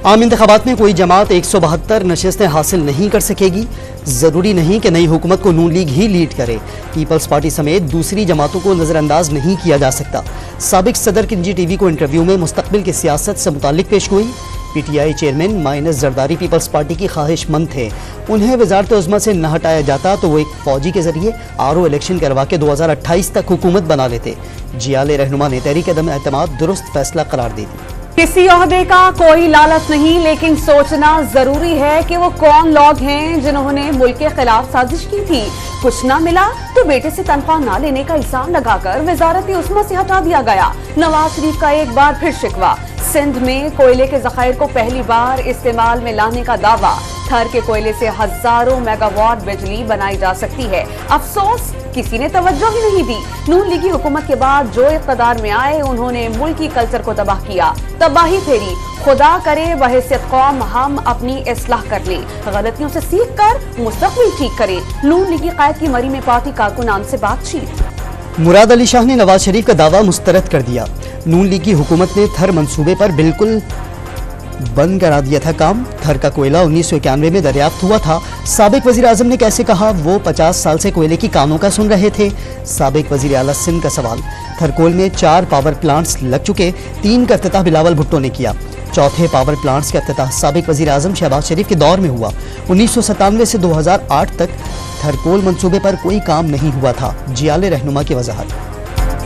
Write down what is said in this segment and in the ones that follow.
عام انتخابات میں کوئی جماعت 172 نشستیں حاصل نہیں کر سکے گی۔ ضروری نہیں کہ نئی حکومت کو نون لیگ ہی لیڈ کرے۔ پیپلز پارٹی سمیت دوسری جماعتوں کو نظر انداز نہیں کیا جا سکتا۔ سابق صدر کی NG TV کو انٹرویو میں مستقبل کی سیاست سے متعلق پیش گوئی۔ PTI chairman minus Zardari Peoples Party کی خواہش مند تھے۔ انہیں وزارت عظمیٰ سے نہ ہٹایا جاتا تو وہ ایک فوجی کے ذریعے RO الیکشن کروا کے 2028 تک حکومت بنا لیتے۔ جیال رہنما نے تحریک عدم اعتماد درست فیصلہ قرار دے دی۔ کسی عہدے کا کوئی لالچ نہیں، لیکن سوچنا ضروری ہے کہ وہ کون لوگ ہیں جنہوں نے ملک کے خلاف سازش کی تھی۔ کچھ نہ ملا تو بیٹے سے تنخواہ نہ لینے کا الزام لگا کر وزارت عظمیٰ سے ہٹا دیا گیا۔ نواز شریف کا ایک بار پھر شکوہ۔ سندھ میں کوئلے کے ذخائر کو پہلی بار استعمال میں لانے کا دعویٰ۔ تھر کے کوئلے سے ہزاروں میگا واٹ بجلی بنائی جا سکتی ہے۔ افسوس کسی نے توجہ ہی نہیں دی۔ نون لیگی حکومت کے بعد جو اقتدار میں آئے انہوں نے ملکی کلچر کو تباہ کیا، تباہی پھیری۔ خدا کرے بحیثیت قوم ہم اپنی اصلاح کر لیں، غلطیوں سے سیکھ کر مستقبل ٹھیک کریں۔ نون لیگی قائد کی مری میں پارٹی کارکنان سے بات چیت۔ مراد علی شاہ نے نواز شریف کا دعویٰ مسترد کر دیا۔ نون لیگ کی حکومت نے تھر منصوبے پر بالکل بند کرا دیا تھا کام۔ تھر کا کوئلہ 1991 میں دریافت ہوا تھا۔ سابق وزیر اعظم نے کیسے کہا وہ 50 سال سے کوئلے کی کانوں کا سن رہے تھے؟ سابق وزیر اعلیٰ سندھ کا سوال۔ تھرکول میں 4 پاور پلانٹس لگ چکے، 3 کا افتتاح بلاول بھٹو نے کیا۔ چوتھے پاور پلانٹس کا افتتاح سابق وزیر اعظم شہباز شریف کے دور میں ہوا۔ 1997 سے 2008 تک تھرکول منصوبے پر کوئی کام نہیں ہوا تھا۔ جیال رہنما کی وضاحت۔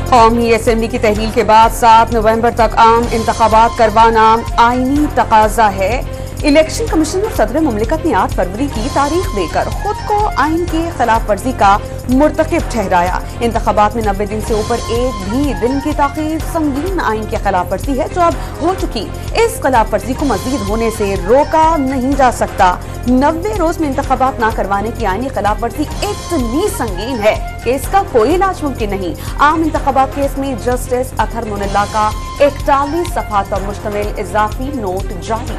قومی اسمبلی کی تحلیل کے بعد 7 نومبر تک عام انتخابات کروانا آئینی تقاضا ہے۔ الیکشن کمیشن اور صدر مملکت نے 8 فروری کی تاریخ دے کر خود کو آئین کی خلاف ورزی کا مرتکب ٹھہرایا۔ انتخابات میں 90 دن سے اوپر ایک بھی دن کی تاخیر سنگین آئین کی خلاف ورزی ہے جو اب ہو چکی۔ اس خلاف ورزی کو مزید ہونے سے روکا نہیں جا سکتا۔ 90 روز میں انتخابات نہ کروانے کی آئینی خلاف ورزی اتنی سنگین ہے کہ اس کا کوئی علاج ممکن نہیں۔ عام انتخابات کیس میں جسٹس اطہر منلہ کا 41 صفحات پر مشتمل اضافی نوٹ جاری۔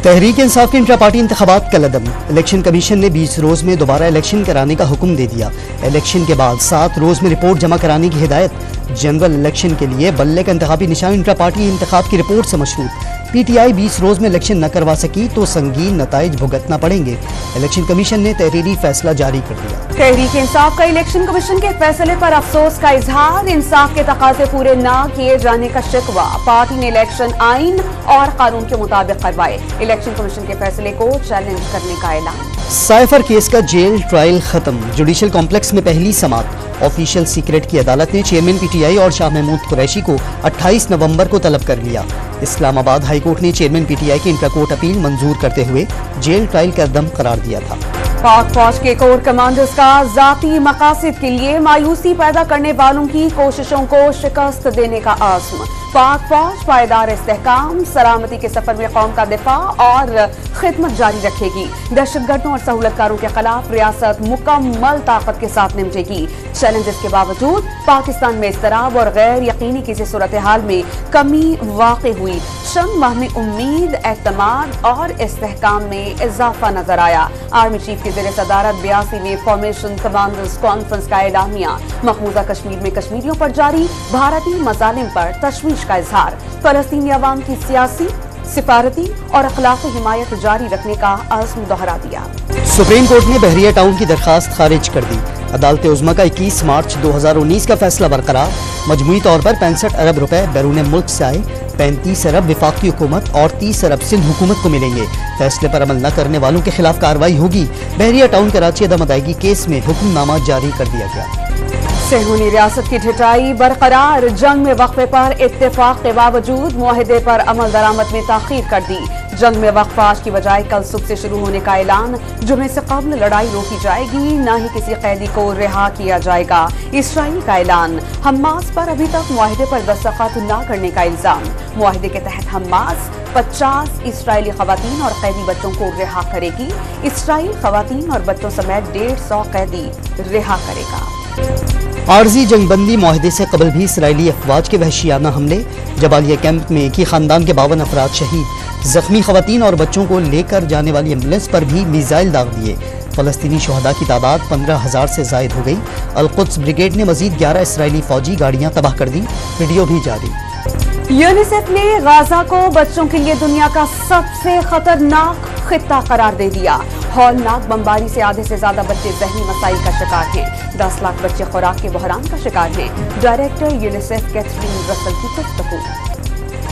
تحریک انصاف کے انٹرا پارٹی انتخابات کالعدم۔ الیکشن کمیشن نے 20 روز میں دوبارہ الیکشن کرانے کا حکم دے دیا۔ الیکشن کے بعد 7 روز میں رپورٹ جمع کرانے کی ہدایت۔ جنرل الیکشن کے لیے بلے کا انتخابی نشان انٹرا پارٹی انتخاب کی رپورٹ سے مشروط۔ PTI 20 روز میں الیکشن نہ کروا سکی تو سنگین نتائج بھگتنا پڑیں گے۔ الیکشن کمیشن نے تحریری فیصلہ جاری کر دیا۔ تحریک انصاف کا الیکشن کمیشن کے فیصلے پر افسوس کا اظہار۔ انصاف کے تقاضے پورے نہ کیے جانے کا شکوہ۔ پارٹی نے الیکشن آئین اور قانون کے مطابق کروائے۔ الیکشن کمیشن کے فیصلے کو چیلنج کرنے کا اعلان۔ سائفر کیس کا جیل ٹرائل ختم۔ جوڈیشل کمپلیکس میں پہلی سماعت۔ آفیشل سیکرٹ کی عدالت نے چیئرمین PTI اور شاہ محمود قریشی کو 28 نومبر کو طلب کر لیا۔ اسلام آباد ہائی کورٹ نے چیئرمین PTI کی انٹرا کورٹ اپیل منظور کرتے ہوئے جیل ٹرائل کا عدم قرار دیا تھا۔ پاک فوج کے کور کمانڈرز کا ذاتی مقاصد کے لیے مایوسی پیدا کرنے والوں کی کوششوں کو شکست دینے کا عزم۔ پاک فوج پائیدار استحکام، سلامتی کے سفر میں قوم کا دفاع اور خدمت جاری رکھے گی۔ دہشت گردوں اور سہولت کاروں کے خلاف ریاست مکمل طاقت کے ساتھ نمٹے گی۔ چیلنجز کے باوجود پاکستان میں اضطراب اور غیر یقینی کسی صورتحال میں کمی واقع ہوئی۔ چند ماہ میں امید، اعتماد اور استحکام میں اضافہ نظر آیا۔ آرمی چیف کی زیر صدارت 82ویں فارمیشن کمانڈرز کانفرنس کا اعلامیہ۔ مقبوضہ کشمیر میں کشمیریوں پر جاری بھارتی مظالم پر تشویش کا اظہار۔ فلسطینی عوام کی سیاسی، سفارتی اور اخلاقی حمایت جاری رکھنے کا عزم دہرا دیا۔ سپریم کورٹ نے بحریہ ٹاؤن کی درخواست خارج کر دی۔ عدالت عظمیٰ کا 21 مارچ 2019 کا فیصلہ برقرار۔ مجموعی طور پر 65 ارب روپے بیرون ملک سے آئے، 35 ارب وفاقی حکومت اور 30 ارب سندھ حکومت کو ملیں گے۔ فیصلے پر عمل نہ کرنے والوں کے خلاف کارروائی ہوگی۔ بحریہ ٹاؤن کراچی عدم ادائیگی کیس میں حکم نامہ جاری کر دیا گیا۔ صہیونی ریاست کی ڈھٹائی برقرار۔ جنگ میں وقفے پر اتفاق کے باوجود معاہدے پر عمل درآمد میں تاخیر کر دی۔ جنگ میں وقفہ آج کی بجائے کل صبح سے شروع ہونے کا اعلان۔ جمعے سے قبل لڑائی روکی جائے گی، نہ ہی کسی قیدی کو رہا کیا جائے گا۔ اسرائیل کا اعلان۔ حماس پر ابھی تک معاہدے پر دستخط نہ کرنے کا الزام۔ معاہدے کے تحت حماس 50 اسرائیلی خواتین اور قیدی بچوں کو رہا کرے گی۔ اسرائیل خواتین اور بچوں سمیت 150 قیدی رہا کرے گا۔ عارضی جنگ بندی معاہدے سے قبل بھی اسرائیلی افواج کے وحشیانہ حملے۔ جبالیہ کیمپ میں ایک ہی خاندان کے 52 افراد شہید۔ زخمی خواتین اور بچوں کو لے کر جانے والی ایمبولینس پر بھی میزائل داغ دیے۔ فلسطینی شہداء کی تعداد 15,000 سے زائد ہو گئی۔ القدس بریگیڈ نے مزید 11 اسرائیلی فوجی گاڑیاں تباہ کر دی۔ ویڈیو بھی جاری۔ यूनिसेफ ने गाजा को बच्चों के लिए दुनिया का सबसे खतरनाक खित्ता करार दे दिया। हौलनाक बमबारी से आधे से ज्यादा बच्चे जहनी मसाइल का शिकार हैं। 10 लाख बच्चे खुराक के बहरान का शिकार हैं। डायरेक्टर यूनिसेफ कैथरीन रसल की गुफ्तगू।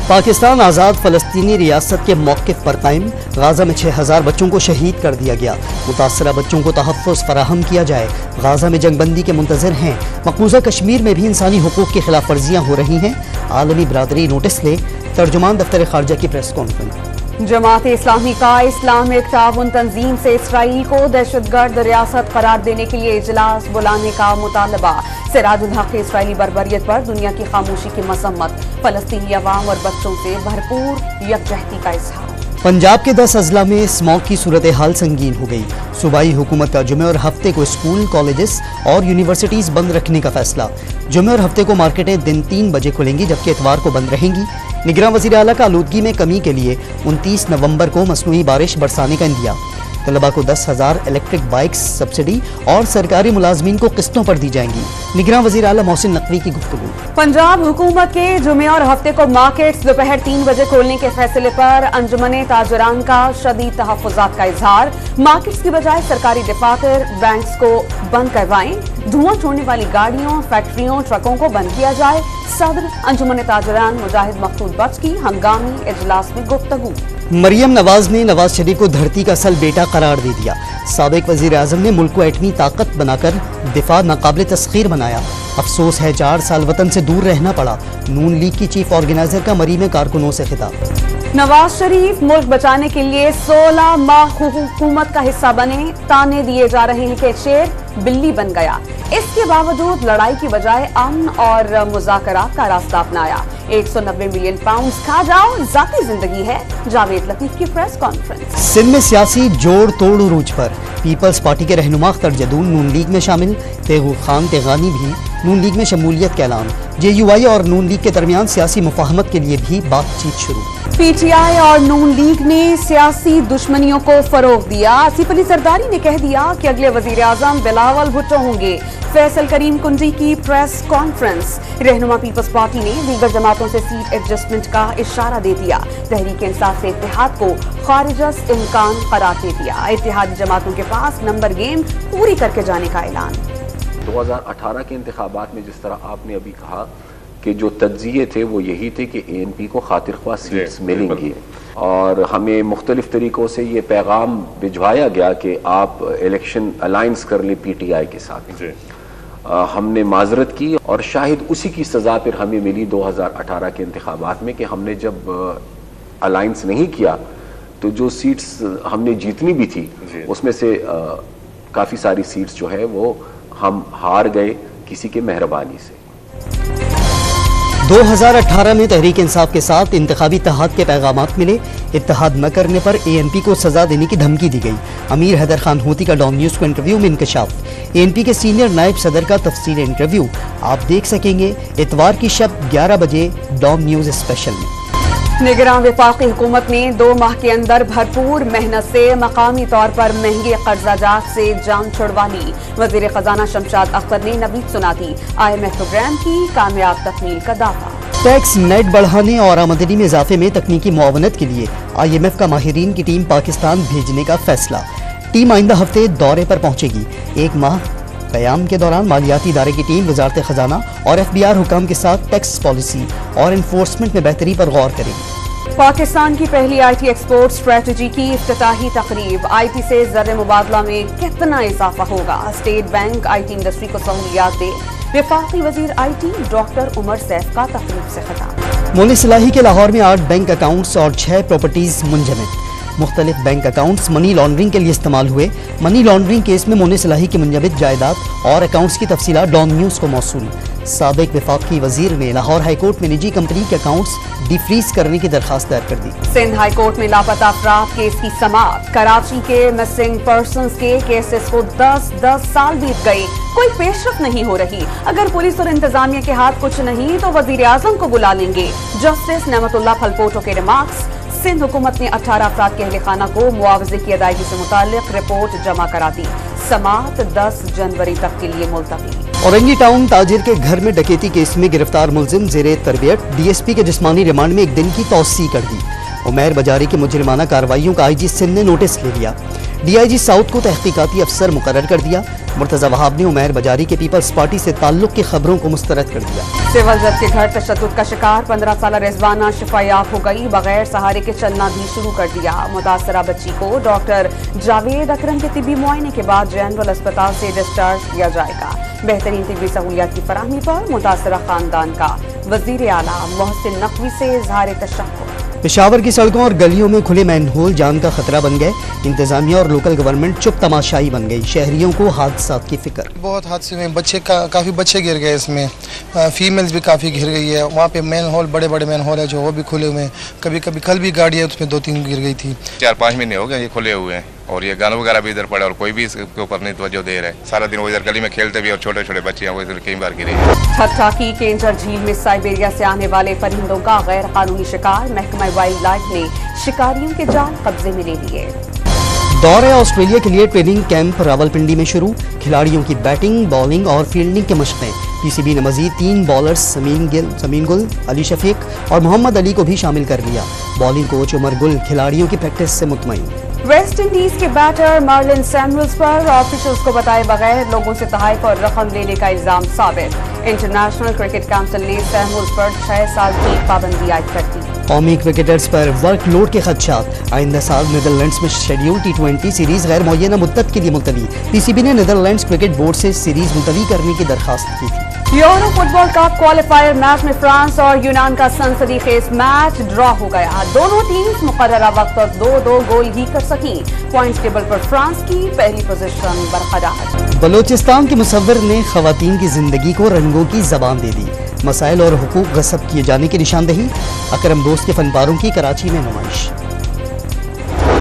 पाकिस्तान आज़ाद फ़लस्तीनी रियासत के मौक़िफ़ पर कायम। गाज़ा में 6000 बच्चों को शहीद कर दिया गया। मुतासरा बच्चों को तहफ़्फ़ुज़ फराहम किया जाए। गाज़ा में जंगबंदी के मुंतज़िर हैं। मक़बूज़ा कश्मीर में भी इंसानी हुकूक़ की खिलाफ वर्जियाँ हो रही हैं। आलमी बरादरी नोटिस ले। तर्जुमान दफ्तर ख़ारजा की प्रेस कॉन्फ्रेंस। जमात इस्लामी का इस्लामिक ताउन तंजीम से इसराइल को दहशतगर्द रियासत करार देने के लिए इजलास बुलाने का मुतालबा। सिराजुल हक इसराइली बर्बरियत पर दुनिया की खामोशी की मसम्मत। फलस्तीनी अवाम और बच्चों से भरपूर यकजहती का इजहार। पंजाब के 10 अजला में स्मॉग की सूरत हाल संगीन हो गई। सूबाई हुकूमत का जुमे और हफ्ते को स्कूल, कॉलेजेस और यूनिवर्सिटीज़ बंद रखने का फैसला। जुमे और हफ्ते को मार्केटें दिन 3 बजे खुलेंगी, जबकि इतवार को बंद रहेंगी। निगरान वज़ीर आला का आलूदगी में कमी के लिए 29 नवंबर को मसनूई बारिश बरसाने का इंदिया। तलबा को 10,000 इलेक्ट्रिक बाइक्स सब्सिडी और सरकारी मुलाजमीन को किस्तों पर दी जाएंगी। निगरान वज़ीर आला मोहसिन नकवी की गुफ्तगू। पंजाब हुकूमत के जुमे और हफ्ते को मार्केट्स दोपहर 3 बजे खोलने के फैसले पर अंजुमने ताजरान का शदीद तहफ़्फ़ुज़ात का इजहार। मार्केट्स की बजाय सरकारी दफातर, बैंक्स को बंद करवाएं। धुआं छोड़ने वाली गाड़ियों, फैक्ट्रियों, ट्रकों को बंद किया जाए। सदर अंजुमन ताजरान मुजाहिद मकसूद बख्श की हंगामी इजलास में गुफ्तगू। मरियम नवाज ने नवाज शरीफ को धरती का असल बेटा करार दे दिया। साबिक वजीर आजम ने मुल्क को एटमी ताकत बनाकर दिफा नाकाबिल तस्खीर बनाया। अफसोस है 4 साल वतन से दूर रहना पड़ा। नून लीग की चीफ ऑर्गेनाइजर का मरी में कारकुनों से खिताब। नवाज शरीफ मुल्क बचाने के लिए 16 माह हुकूमत का हिस्सा बने। ताने दिए जा रहे हैं कि शेर बिल्ली बन गया। इसके बावजूद लड़ाई की बजाय अमन और मुज़ाकरात का रास्ता अपनाया। 190 मिलियन पाउंड खा जाओ, जाती जिंदगी है। जावेद लतीफ की प्रेस कॉन्फ्रेंस। सिंध में सियासी जोड़ तोड़ उरूज पर। पीपल्स पार्टी के रहनुमा अख्तर जदून नून लीग में शामिल। तेगू खान तेगानी भी नून लीग में शमूलियत का ऐलान। JUI और नून लीग के दरमियान सियासी मुफाहमत के लिए भी बातचीत शुरू। PTI और नून लीग ने सियासी दुश्मनियों को फरोग दिया। आसिफ अली जरदारी ने कह दिया कि अगले वजीर आजम बिलावल भुट्टो होंगे। फैसल करीम कुंजी की प्रेस कॉन्फ्रेंस। रहनुमा पीपल्स पार्टी ने दीगर जमातों से सीट एडजस्टमेंट का इशारा दे दिया। तहरीक इंसाफ से इत्तेहाद को खारिजस इम्कान करार दे दिया। इत्तेहादी जमातों के पास नंबर गेम पूरी करके जाने का ऐलान। 2018 के इंतखाबात में जिस तरह आपने अभी कहा कि जो तज्जिये थे वो यही थे कि ANP को खातिर ख्वाह सीट्स मिलेंगी, और हमें मुख्तलिफ तरीक़ों से ये पैगाम भिजवाया गया कि आप इलेक्शन अलायंस कर लें PTI के साथ। हमने माजरत की और शायद उसी की सज़ा फिर हमें मिली 2018 के इंतखाबात में कि हमने जब अलायंस नहीं किया तो जो सीट्स हमने जीतनी भी थी उसमें से काफ़ी सारी सीट्स जो है वो हम हार गए किसी के मेहरबानी से। 2018 में तहरीक इंसाफ के साथ इंतखाबी इत्तेहाद के पैगामात मिले। इत्तेहाद न करने पर ANP को सजा देने की धमकी दी गई। अमीर हैदर खान होती का डॉन न्यूज़ को इंटरव्यू में इंकशाफ। ANP के सीनियर नायब सदर का तफसील इंटरव्यू आप देख सकेंगे इतवार की शब 11 बजे डॉन न्यूज़ स्पेशल में। निगरान वफाकी हुकूमत ने 2 माह के अंदर भरपूर मेहनत से मकामी तौर पर महंगे कर्जाजात से जान छुड़वा ली। वजीर खजाना शमशाद अख्तर ने नवीद सुना दी। IMF प्रोग्राम की कामयाब तकमील का दावा। टैक्स नेट बढ़ाने और आमदनी में इजाफे में तकनीकी मुआवनत के लिए IMF का माहिरीन की टीम पाकिस्तान भेजने का फैसला। टीम आइंदा हफ्ते दौरे पर पहुंचेगी। 1 माह क़याम के दौरान मालियाती इदारे की टीम वजारत खजाना और FBR हुकाम के साथ टैक्स पॉलिसी और इन्फोर्समेंट में बेहतरी पर गौर करेगी। पाकिस्तान की पहली IT एक्सपोर्ट स्ट्रेटजी की इफ्तिताही तकरीब। IT से ज़र मुबादला में कितना इजाफा होगा? स्टेट बैंक IT इंडस्ट्री को सहूलियात दे। वफाकी वजीर IT डॉक्टर उमर सैफ का तकरीब से खिताब। मोनी सलाही के लाहौर में 8 बैंक अकाउंट्स और 6 प्रॉपर्टीज मुंजमद। मुख्तलिफ बैंक अकाउंट्स मनी लॉन्ड्रिंग के लिए इस्तेमाल हुए। मनी लॉन्ड्रिंग केस में मोनी सलाही की मुंजमद जायदाद और अकाउंट्स की तफसीलात डॉन न्यूज़ को मौसूल। साबिक वफाकी वजीर ने लाहौर हाईकोर्ट में निजी कंपनी के अकाउंट्स डिफ्रीज करने की दरखास्त दायर कर दी। सिंध हाईकोर्ट में लापता अफराद केस की समाअत। कराची के मिसिंग पर्सन्स के केसेस को 10 साल बीत गए, कोई पेशरफ नहीं हो रही। अगर पुलिस और इंतजामिया के हाथ कुछ नहीं तो वजीर आजम को बुला लेंगे। जस्टिस नेमतुल्लाह फलपोटो के रिमार्क्स। सिंध हुकूमत ने 18 अफराद के अहले खाना को मुआवजे की अदायगी से मुताल्लिक रिपोर्ट जमा करा दी। समाअत 10 जनवरी तक के लिए मुलतवी। औरंगी टाउन ताजिर के घर में डकैती केस में गिरफ्तार मुलजिम जेरे तरबियत डीएसपी के जिस्मानी रिमांड में 1 दिन की तौसी कर दी। उमैर बाजारी की मुजरिमाना कार्रवाइयों का आईजी सिंध ने नोटिस ले लिया। डीआईजी साउथ को तहकीकाती अफसर मुकर्रर कर दिया। मुर्तजा वहाब ने उमैर बाजारी के पीपल्स पार्टी से ताल्लुक की खबरों को मुस्तरद कर दिया। सिविल जज के घर तशद्दुद का शिकार 15 साल रिजवाना शिफायाब हो गई, बगैर सहारे के चलना भी शुरू कर दिया। मुतासरा बच्ची को डॉक्टर जावेद अकरम के तिब्बी मुआयने के बाद जनरल अस्पताल से डिस्चार्ज किया जाएगा। बेहतरीन तिब्बी सहूलियात की फराहमी पर मुतासरा खानदान का वजीर आला मोहसिन नकवी से इजहार तशक्कुर। पेशावर की सड़कों और गलियों में खुले मैनहोल जान का खतरा बन गए। इंतजामिया और लोकल गवर्नमेंट चुप तमाशाई बन गई। शहरियों को हादसात की फिक्र। बहुत हादसे में काफ़ी बच्चे गिर गए, इसमें फीमेल्स भी काफ़ी गिर गई है। वहाँ पे मैन होल बड़े बड़े मैन होल है जो वो भी खुले हुए हैं। कभी कभी कल भी गाड़ी है उसमें 2-3 गिर गई थी। 4-5 महीने हो गए ये खुले हुए हैं और ये गाना वगैरह भी इधर पड़े और कोई भी इसके ऊपर नहीं तवज्जो दे रहा है। सारा दिन वो इधर गली में खेलते भी और छोटे छोटे बच्चे हैं वो इधर कई बार गिरे। ठट्ठा की केंजर झील में साइबेरिया से आने वाले परिंदों का गैर कानूनी शिकार, महकमा वाइल्ड लाइफ ने शिकारियों के जाल कब्जे में ले लिए। दौरे ऑस्ट्रेलिया के लिए ट्रेनिंग कैंप रावलपिंडी में शुरू। खिलाड़ियों की बैटिंग, बॉलिंग और फील्डिंग के मशक़ें। पीसीबी ने मजीद 3 बॉलर्स समीन गुल, अली शफीक और मोहम्मद अली को भी शामिल कर लिया। बॉलिंग कोच उमर गुल खिलाड़ियों की प्रैक्टिस से मुतमईन। वेस्ट इंडीज के बैटर मार्लिन सैमुअल्स पर ऑफिशियल्स को बताए बगैर लोगों से तहफ़्फ़ुज़ और रकम लेने का इल्जाम साबित। इंटरनेशनल क्रिकेट काउंसिल ने सैमुअल्स पर 6 साल की पाबंदी आयद कर दी। कौमी क्रिकेटर्स पर वर्कलोड के खदशात। आइंदा साल नीदरलैंड्स में शेड्यूल T20 सीरीज गैर मुअय्यना मुद्दत के लिए मुलतवी। पीसीबी ने नीदरलैंड्स क्रिकेट बोर्ड से सीरीज मुलतवी करने की दरखास्त की थी। Euro football cup qualifier match में फ्रांस और यूनान का सनसनीखेज मैच ड्रॉ हो गया। दोनों टीम्स मुकर्ररा वक्त पर 2-2 गोल ही कर सकी। पॉइंट्स टेबल पर फ्रांस की पहली पोजीशन बरकरार। बलोचिस्तान के मुसव्विर ने खवातीन की जिंदगी को रंगों की जबान दे दी। मसाइल और हुकूक गस्ब किए जाने की निशानदही। अकरम दोस्त के फनपारों की कराची में नुमाइश।